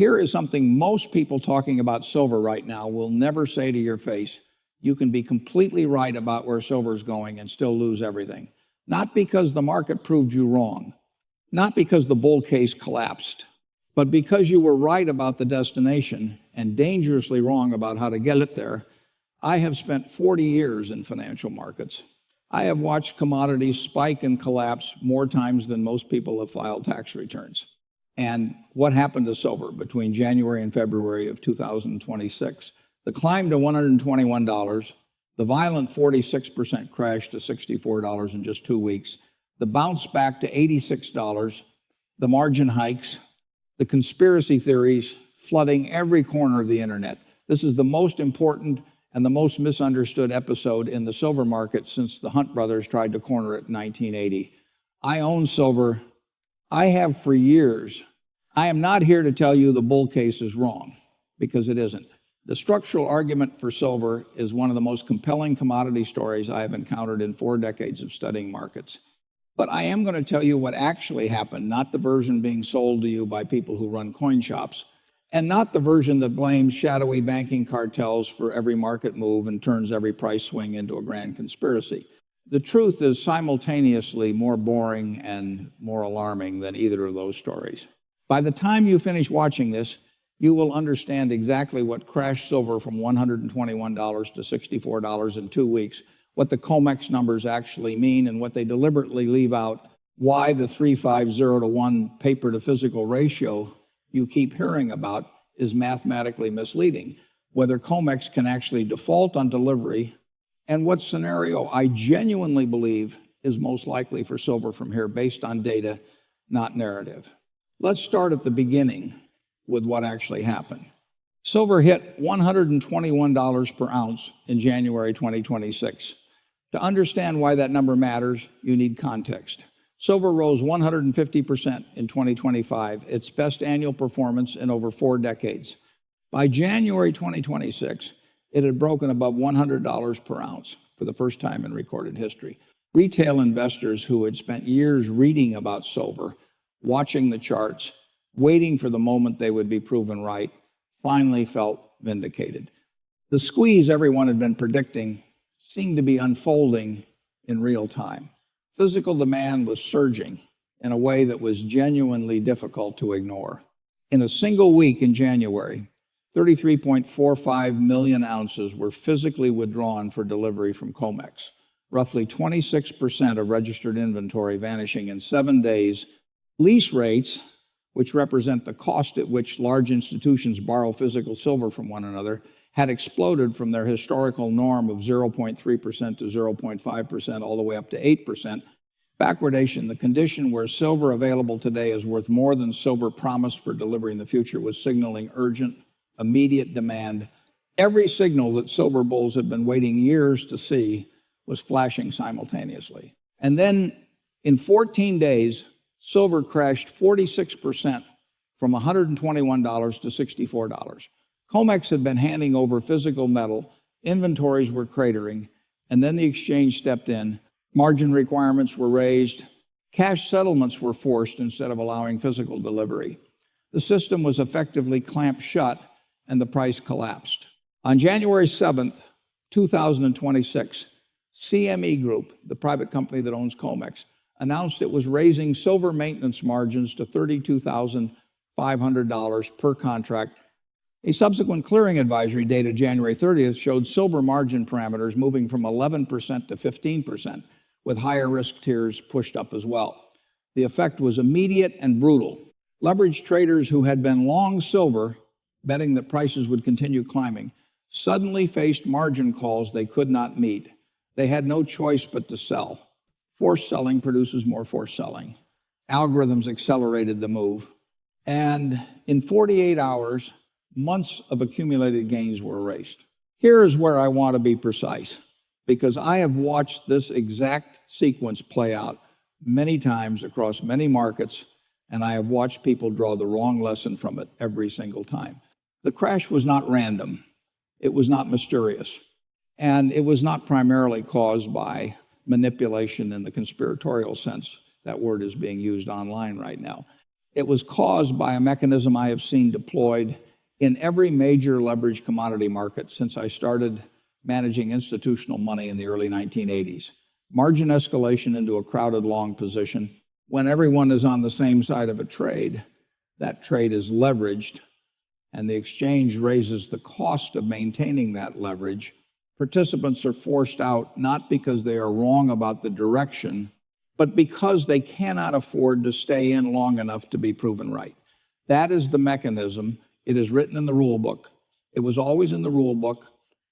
Here is something most people talking about silver right now will never say to your face. You can be completely right about where silver is going and still lose everything. Not because the market proved you wrong, not because the bull case collapsed, but because you were right about the destination and dangerously wrong about how to get it there. I have spent 40 years in financial markets. I have watched commodities spike and collapse more times than most people have filed tax returns. And what happened to silver between January and February of 2026? The climb to $121, the violent 46% crash to $64 in just 2 weeks, the bounce back to $86, the margin hikes, the conspiracy theories flooding every corner of the internet. This is the most important and the most misunderstood episode in the silver market since the Hunt brothers tried to corner it in 1980. I own silver. I have for years. I am not here to tell you the bull case is wrong, because it isn't. The structural argument for silver is one of the most compelling commodity stories I have encountered in 4 decades of studying markets. But I am going to tell you what actually happened, not the version being sold to you by people who run coin shops, and not the version that blames shadowy banking cartels for every market move and turns every price swing into a grand conspiracy. The truth is simultaneously more boring and more alarming than either of those stories. By the time you finish watching this, you will understand exactly what crashed silver from $121 to $64 in 2 weeks, what the COMEX numbers actually mean, and what they deliberately leave out, why the 350-to-1 paper-to-physical ratio you keep hearing about is mathematically misleading, whether COMEX can actually default on delivery, and what scenario I genuinely believe is most likely for silver from here based on data, not narrative. Let's start at the beginning with what actually happened. Silver hit $121 per ounce in January 2026. To understand why that number matters, you need context. Silver rose 150% in 2025, its best annual performance in over 4 decades. By January 2026, it had broken above $100 per ounce for the first time in recorded history. Retail investors who had spent years reading about silver, watching the charts, waiting for the moment they would be proven right, finally felt vindicated. The squeeze everyone had been predicting seemed to be unfolding in real time. Physical demand was surging in a way that was genuinely difficult to ignore. In a single week in January, 33.45 million ounces were physically withdrawn for delivery from COMEX, roughly 26% of registered inventory vanishing in 7 days. Lease rates, which represent the cost at which large institutions borrow physical silver from one another, had exploded from their historical norm of 0.3% to 0.5%, all the way up to 8%. Backwardation, the condition where silver available today is worth more than silver promised for delivery in the future, was signaling urgent, immediate demand. Every signal that silver bulls had been waiting years to see was flashing simultaneously. And then in 14 days, silver crashed 46% from $121 to $64. COMEX had been handing over physical metal, inventories were cratering, and then the exchange stepped in. Margin requirements were raised, cash settlements were forced instead of allowing physical delivery. The system was effectively clamped shut and the price collapsed. On January 7th, 2026, CME Group, the private company that owns COMEX, announced it was raising silver maintenance margins to $32,500 per contract. A subsequent clearing advisory dated January 30th showed silver margin parameters moving from 11% to 15%, with higher risk tiers pushed up as well. The effect was immediate and brutal. Leveraged traders who had been long silver, betting that prices would continue climbing, suddenly faced margin calls they could not meet. They had no choice but to sell. Forced selling produces more forced selling. Algorithms accelerated the move. And in 48 hours, months of accumulated gains were erased. Here is where I want to be precise, because I have watched this exact sequence play out many times across many markets, and I have watched people draw the wrong lesson from it every single time. The crash was not random. It was not mysterious. And it was not primarily caused by manipulation in the conspiratorial sense that word is being used online right now. It was caused by a mechanism I have seen deployed in every major leveraged commodity market since I started managing institutional money in the early 1980s. Margin escalation into a crowded long position. When everyone is on the same side of a trade, that trade is leveraged, and the exchange raises the cost of maintaining that leverage. Participants are forced out not because they are wrong about the direction, but because they cannot afford to stay in long enough to be proven right. That is the mechanism. It is written in the rule book. It was always in the rule book,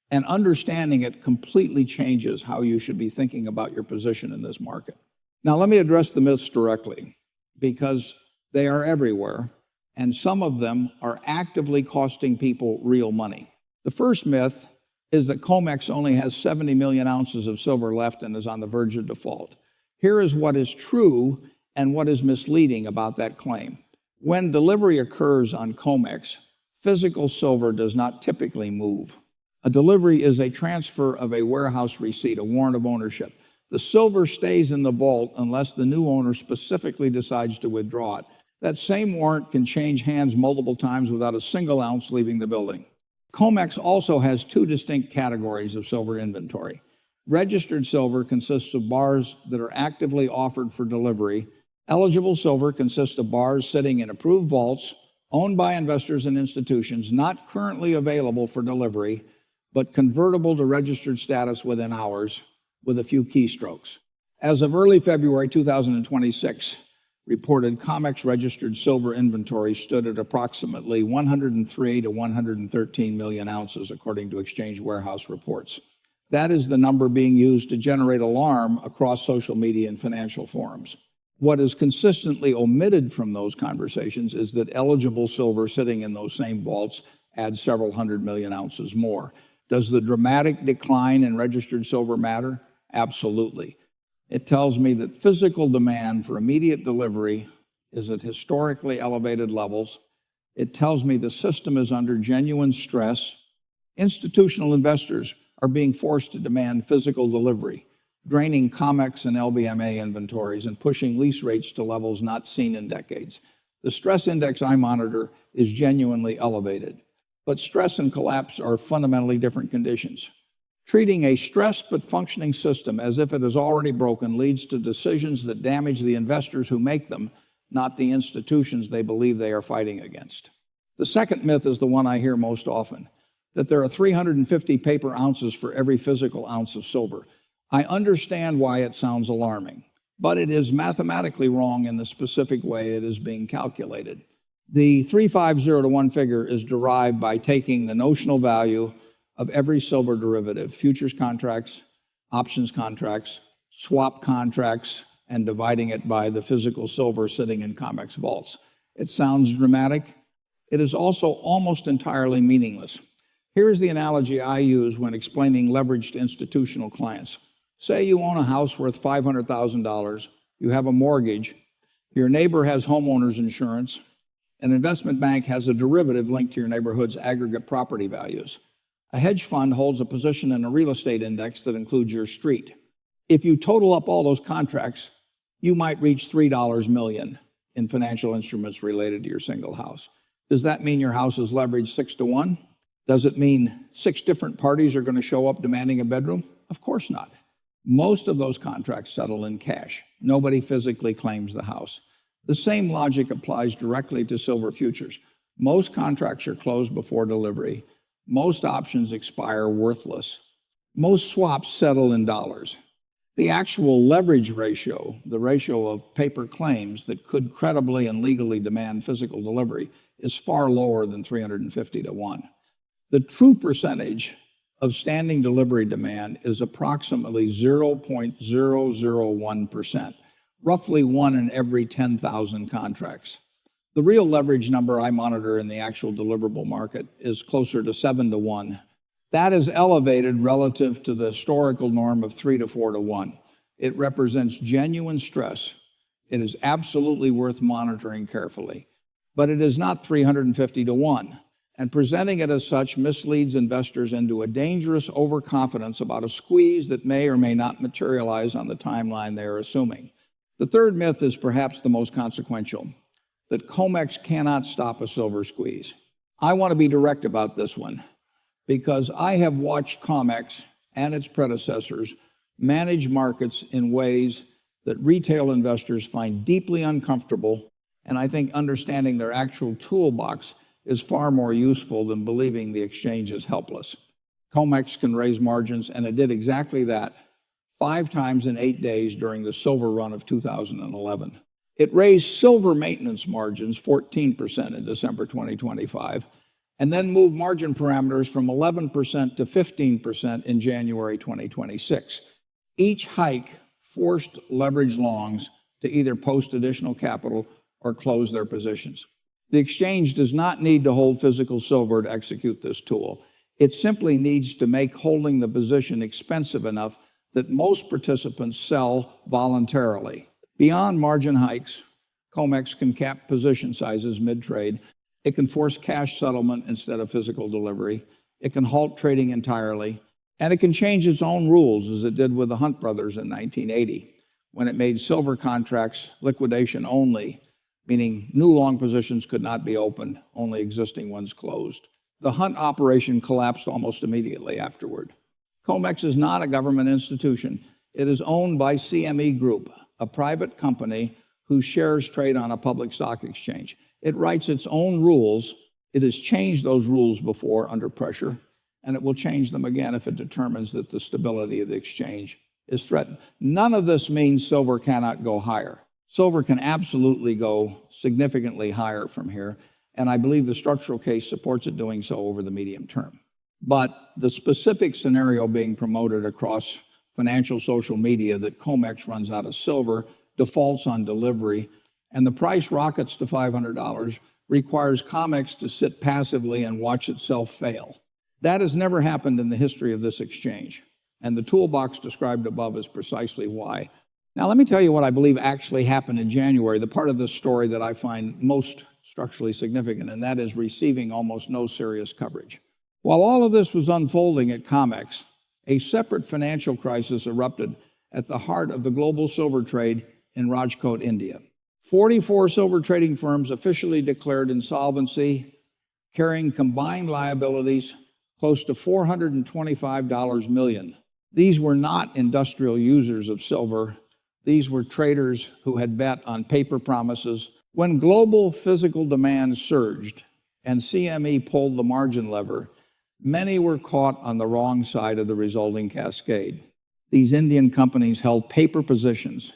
and understanding it completely changes how you should be thinking about your position in this market. Now, let me address the myths directly, because they are everywhere, and some of them are actively costing people real money. The first myth is that COMEX only has 70 million ounces of silver left and is on the verge of default. Here is what is true and what is misleading about that claim. When delivery occurs on COMEX, physical silver does not typically move. A delivery is a transfer of a warehouse receipt, a warrant of ownership. The silver stays in the vault unless the new owner specifically decides to withdraw it. That same warrant can change hands multiple times without a single ounce leaving the building. COMEX also has two distinct categories of silver inventory. Registered silver consists of bars that are actively offered for delivery. Eligible silver consists of bars sitting in approved vaults, owned by investors and institutions, not currently available for delivery, but convertible to registered status within hours with a few keystrokes. As of early February 2026, reported COMEX registered silver inventory stood at approximately 103 to 113 million ounces, according to exchange warehouse reports. That is the number being used to generate alarm across social media and financial forums. What is consistently omitted from those conversations is that eligible silver sitting in those same vaults adds several hundred million ounces more. Does the dramatic decline in registered silver matter? Absolutely. It tells me that physical demand for immediate delivery is at historically elevated levels. It tells me the system is under genuine stress. Institutional investors are being forced to demand physical delivery, draining COMEX and LBMA inventories and pushing lease rates to levels not seen in decades. The stress index I monitor is genuinely elevated, but stress and collapse are fundamentally different conditions. Treating a stressed but functioning system as if it is already broken leads to decisions that damage the investors who make them, not the institutions they believe they are fighting against. The second myth is the one I hear most often, that there are 350 paper ounces for every physical ounce of silver. I understand why it sounds alarming, but it is mathematically wrong in the specific way it is being calculated. The 350 to 1 figure is derived by taking the notional value of every silver derivative, futures contracts, options contracts, swap contracts, and dividing it by the physical silver sitting in COMEX vaults. It sounds dramatic. It is also almost entirely meaningless. Here's the analogy I use when explaining leverage to institutional clients. Say you own a house worth $500,000, you have a mortgage, your neighbor has homeowner's insurance, an investment bank has a derivative linked to your neighborhood's aggregate property values. A hedge fund holds a position in a real estate index that includes your street. If you total up all those contracts, you might reach $3 million in financial instruments related to your single house. Does that mean your house is leveraged 6 to 1? Does it mean 6 different parties are going to show up demanding a bedroom? Of course not. Most of those contracts settle in cash. Nobody physically claims the house. The same logic applies directly to silver futures. Most contracts are closed before delivery. Most options expire worthless. Most swaps settle in dollars. The actual leverage ratio, the ratio of paper claims that could credibly and legally demand physical delivery, is far lower than 350 to 1. The true percentage of standing delivery demand is approximately 0.001%, roughly 1 in every 10,000 contracts. The real leverage number I monitor in the actual deliverable market is closer to 7 to 1. That is elevated relative to the historical norm of 3 to 4 to 1. It represents genuine stress. It is absolutely worth monitoring carefully. But it is not 350 to 1. And presenting it as such misleads investors into a dangerous overconfidence about a squeeze that may or may not materialize on the timeline they are assuming. The third myth is perhaps the most consequential. that COMEX cannot stop a silver squeeze. I want to be direct about this one because I have watched COMEX and its predecessors manage markets in ways that retail investors find deeply uncomfortable, and I think understanding their actual toolbox is far more useful than believing the exchange is helpless. COMEX can raise margins, and it did exactly that 5 times in 8 days during the silver run of 2011. It raised silver maintenance margins 14% in December 2025, and then moved margin parameters from 11% to 15% in January 2026. Each hike forced leveraged longs to either post additional capital or close their positions. The exchange does not need to hold physical silver to execute this tool. It simply needs to make holding the position expensive enough that most participants sell voluntarily. Beyond margin hikes, COMEX can cap position sizes mid-trade. It can force cash settlement instead of physical delivery. It can halt trading entirely. And it can change its own rules, as it did with the Hunt brothers in 1980, when it made silver contracts liquidation only, meaning new long positions could not be opened, only existing ones closed. The Hunt operation collapsed almost immediately afterward. COMEX is not a government institution. It is owned by CME Group, a private company whose shares trade on a public stock exchange. It writes its own rules. It has changed those rules before under pressure, and it will change them again if it determines that the stability of the exchange is threatened. None of this means silver cannot go higher. Silver can absolutely go significantly higher from here, and I believe the structural case supports it doing so over the medium term. But the specific scenario being promoted across financial social media that COMEX runs out of silver, defaults on delivery, and the price rockets to $500 requires COMEX to sit passively and watch itself fail. That has never happened in the history of this exchange, and the toolbox described above is precisely why. Now, let me tell you what I believe actually happened in January, the part of this story that I find most structurally significant, and that is receiving almost no serious coverage. While all of this was unfolding at COMEX, a separate financial crisis erupted at the heart of the global silver trade in Rajkot, India. 44 silver trading firms officially declared insolvency, carrying combined liabilities close to $425 million. These were not industrial users of silver. These were traders who had bet on paper promises. When global physical demand surged and CME pulled the margin lever, many were caught on the wrong side of the resulting cascade. These Indian companies held paper positions,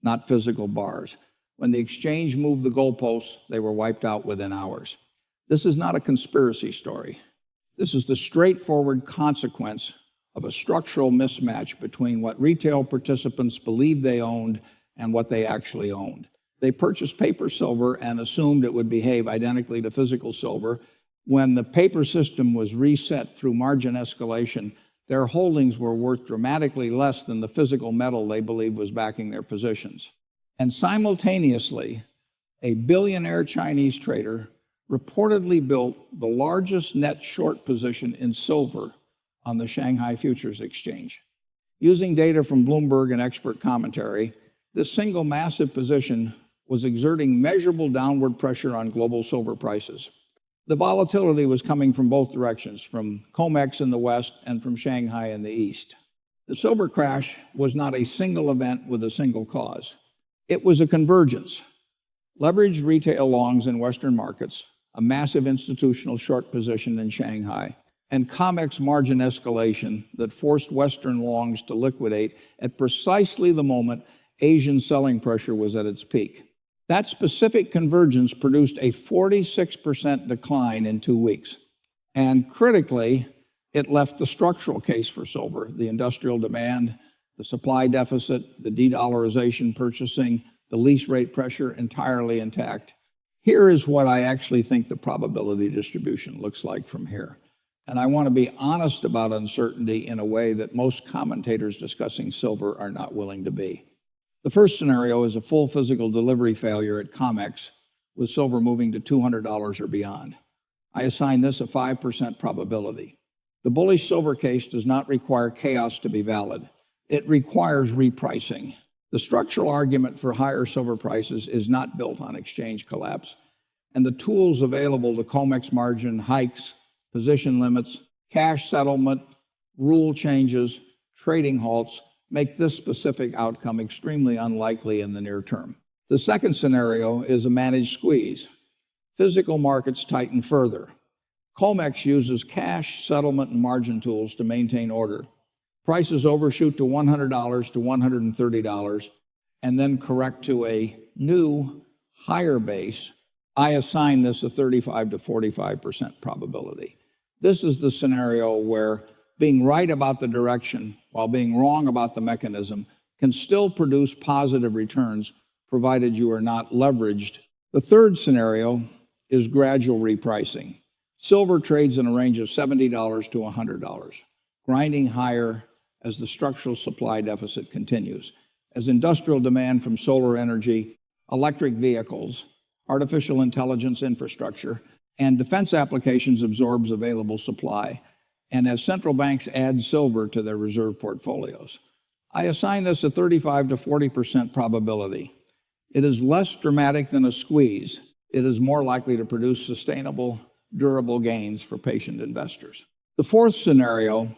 not physical bars. When the exchange moved the goalposts, they were wiped out within hours. This is not a conspiracy story. This is the straightforward consequence of a structural mismatch between what retail participants believed they owned and what they actually owned. They purchased paper silver and assumed it would behave identically to physical silver. When the paper system was reset through margin escalation, their holdings were worth dramatically less than the physical metal they believed was backing their positions. And simultaneously, a billionaire Chinese trader reportedly built the largest net short position in silver on the Shanghai Futures Exchange. Using data from Bloomberg and expert commentary, this single massive position was exerting measurable downward pressure on global silver prices. The volatility was coming from both directions, from COMEX in the West and from Shanghai in the East. The silver crash was not a single event with a single cause. It was a convergence. Leveraged retail longs in Western markets, a massive institutional short position in Shanghai, and COMEX margin escalation that forced Western longs to liquidate at precisely the moment Asian selling pressure was at its peak. That specific convergence produced a 46% decline in 2 weeks. And critically, it left the structural case for silver, the industrial demand, the supply deficit, the de-dollarization purchasing, the lease rate pressure entirely intact. Here is what I actually think the probability distribution looks like from here. And I want to be honest about uncertainty in a way that most commentators discussing silver are not willing to be. The first scenario is a full physical delivery failure at COMEX, with silver moving to $200 or beyond. I assign this a 5% probability. The bullish silver case does not require chaos to be valid. It requires repricing. The structural argument for higher silver prices is not built on exchange collapse, and the tools available to COMEX margin hikes, position limits, cash settlement, rule changes, trading halts make this specific outcome extremely unlikely in the near term. The second scenario is a managed squeeze. Physical markets tighten further. COMEX uses cash settlement and margin tools to maintain order. Prices overshoot to $100 to $130 and then correct to a new higher base. I assign this a 35 to 45% probability. This is the scenario where being right about the direction while being wrong about the mechanism can still produce positive returns provided you are not leveraged. The third scenario is gradual repricing. Silver trades in a range of $70 to $100, grinding higher as the structural supply deficit continues, as industrial demand from solar energy, electric vehicles, artificial intelligence infrastructure, and defense applications absorbs available supply, and as central banks add silver to their reserve portfolios. I assign this a 35 to 40% probability. It is less dramatic than a squeeze. It is more likely to produce sustainable, durable gains for patient investors. The fourth scenario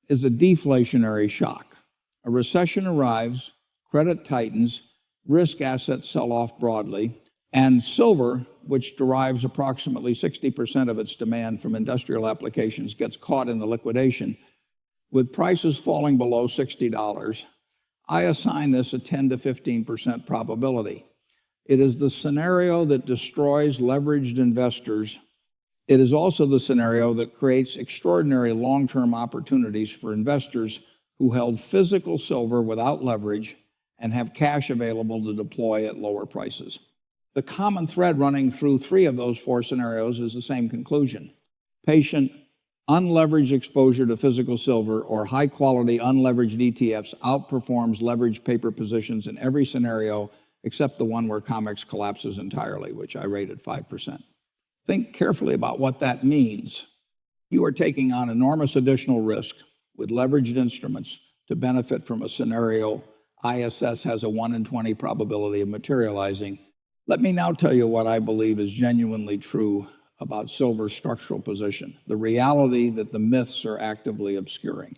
is a deflationary shock. A recession arrives, credit tightens, risk assets sell off broadly, and silver, which derives approximately 60% of its demand from industrial applications, gets caught in the liquidation. With prices falling below $60, I assign this a 10 to 15% probability. It is the scenario that destroys leveraged investors. It is also the scenario that creates extraordinary long-term opportunities for investors who held physical silver without leverage and have cash available to deploy at lower prices. The common thread running through three of those four scenarios is the same conclusion. Patient, unleveraged exposure to physical silver or high-quality unleveraged ETFs outperforms leveraged paper positions in every scenario except the one where COMEX collapses entirely, which I rate at 5%. Think carefully about what that means. You are taking on enormous additional risk with leveraged instruments to benefit from a scenario ISS has a 1 in 20 probability of materializing. Let me now tell you what I believe is genuinely true about silver's structural position, the reality that the myths are actively obscuring.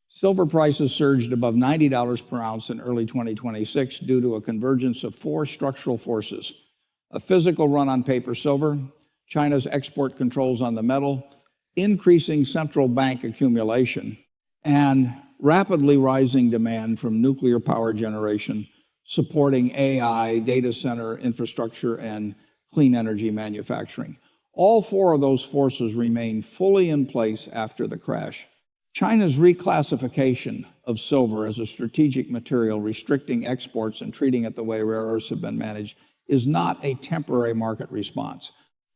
Silver prices surged above $90 per ounce in early 2026 due to a convergence of four structural forces: a physical run on paper silver, China's export controls on the metal, increasing central bank accumulation, and rapidly rising demand from nuclear power generation, supporting AI, data center infrastructure, and clean energy manufacturing. All four of those forces remain fully in place after the crash. China's reclassification of silver as a strategic material, restricting exports and treating it the way rare earths have been managed, is not a temporary market response.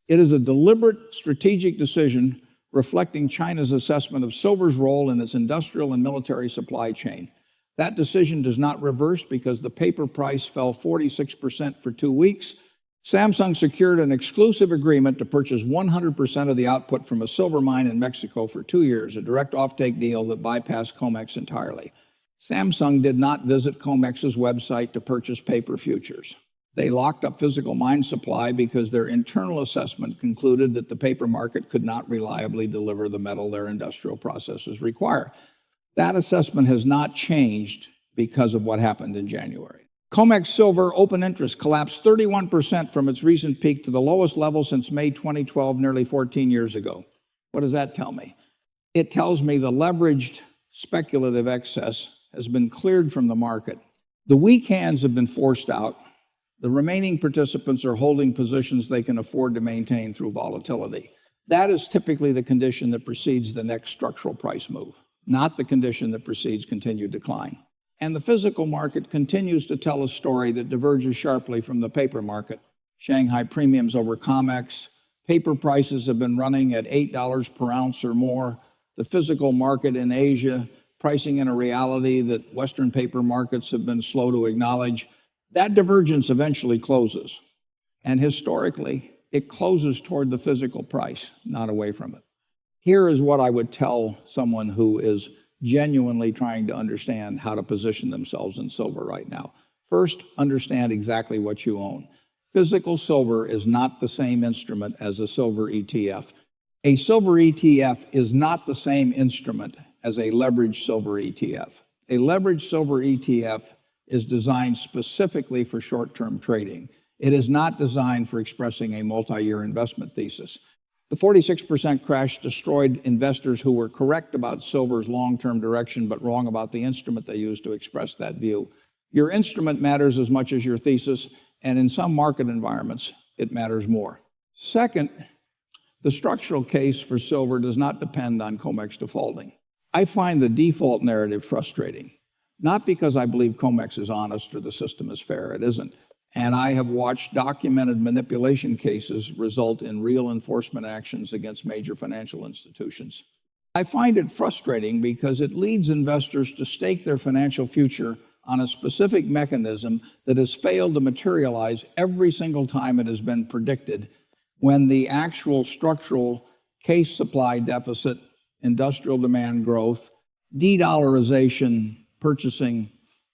It is a deliberate strategic decision reflecting China's assessment of silver's role in its industrial and military supply chain. That decision does not reverse because the paper price fell 46% for 2 weeks. Samsung secured an exclusive agreement to purchase 100% of the output from a silver mine in Mexico for 2 years, a direct offtake deal that bypassed COMEX entirely. Samsung did not visit COMEX's website to purchase paper futures. They locked up physical mine supply because their internal assessment concluded that the paper market could not reliably deliver the metal their industrial processes require. That assessment has not changed because of what happened in January. COMEX silver open interest collapsed 31% from its recent peak to the lowest level since May 2012, nearly 14 years ago. What does that tell me? It tells me the leveraged speculative excess has been cleared from the market. The weak hands have been forced out. The remaining participants are holding positions they can afford to maintain through volatility. That is typically the condition that precedes the next structural price move, not the condition that precedes continued decline. And the physical market continues to tell a story that diverges sharply from the paper market. Shanghai premiums over COMEX. Paper prices have been running at $8 per ounce or more. The physical market in Asia pricing in a reality that Western paper markets have been slow to acknowledge. That divergence eventually closes. And historically, it closes toward the physical price, not away from it. Here is what I would tell someone who is genuinely trying to understand how to position themselves in silver right now. First, understand exactly what you own. Physical silver is not the same instrument as a silver ETF. A silver ETF is not the same instrument as a leveraged silver ETF. A leveraged silver ETF is designed specifically for short-term trading. It is not designed for expressing a multi-year investment thesis. The 46% crash destroyed investors who were correct about silver's long-term direction but wrong about the instrument they used to express that view. Your instrument matters as much as your thesis, and in some market environments, it matters more. Second, the structural case for silver does not depend on COMEX defaulting. I find the default narrative frustrating, not because I believe COMEX is honest or the system is fair. It isn't. And I have watched documented manipulation cases result in real enforcement actions against major financial institutions. I find it frustrating because it leads investors to stake their financial future on a specific mechanism that has failed to materialize every single time it has been predicted, when the actual structural case supply deficit, industrial demand growth, de-dollarization, purchasing,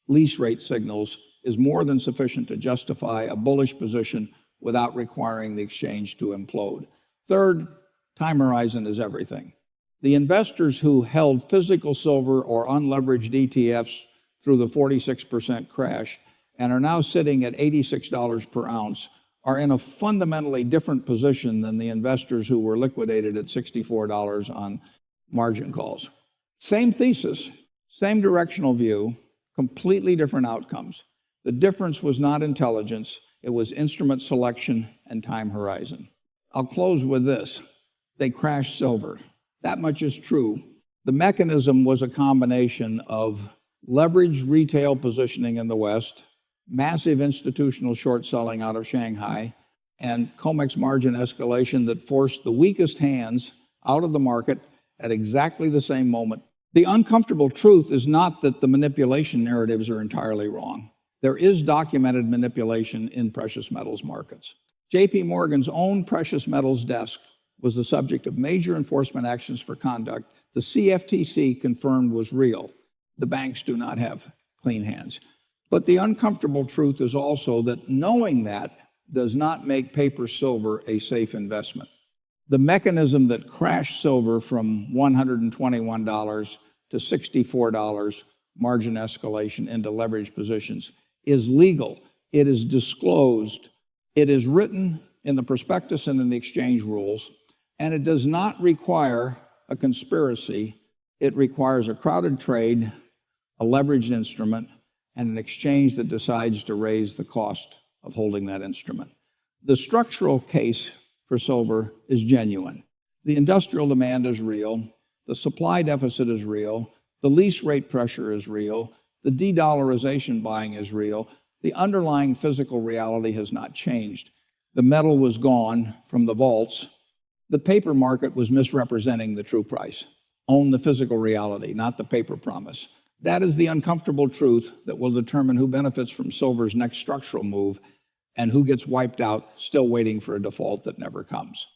lease rate signals is more than sufficient to justify a bullish position without requiring the exchange to implode. Third, time horizon is everything. The investors who held physical silver or unleveraged ETFs through the 46% crash and are now sitting at $86 per ounce are in a fundamentally different position than the investors who were liquidated at $64 on margin calls. Same thesis, same directional view, completely different outcomes. The difference was not intelligence, it was instrument selection and time horizon. I'll close with this. They crashed silver. That much is true. The mechanism was a combination of leveraged retail positioning in the West, massive institutional short selling out of Shanghai, and COMEX margin escalation that forced the weakest hands out of the market at exactly the same moment. The uncomfortable truth is not that the manipulation narratives are entirely wrong. There is documented manipulation in precious metals markets. JP Morgan's own precious metals desk was the subject of major enforcement actions for conduct the CFTC confirmed was real. The banks do not have clean hands. But the uncomfortable truth is also that knowing that does not make paper silver a safe investment. The mechanism that crashed silver from $121 to $64 margin escalation into leveraged positions is legal. It is disclosed. It is written in the prospectus and in the exchange rules, and it does not require a conspiracy. It requires a crowded trade, a leveraged instrument, and an exchange that decides to raise the cost of holding that instrument. The structural case for silver is genuine. The industrial demand is real. The supply deficit is real. The lease rate pressure is real. The de-dollarization buying is real. The underlying physical reality has not changed. The metal was gone from the vaults. The paper market was misrepresenting the true price. Own the physical reality, not the paper promise. That is the uncomfortable truth that will determine who benefits from silver's next structural move and who gets wiped out, still waiting for a default that never comes.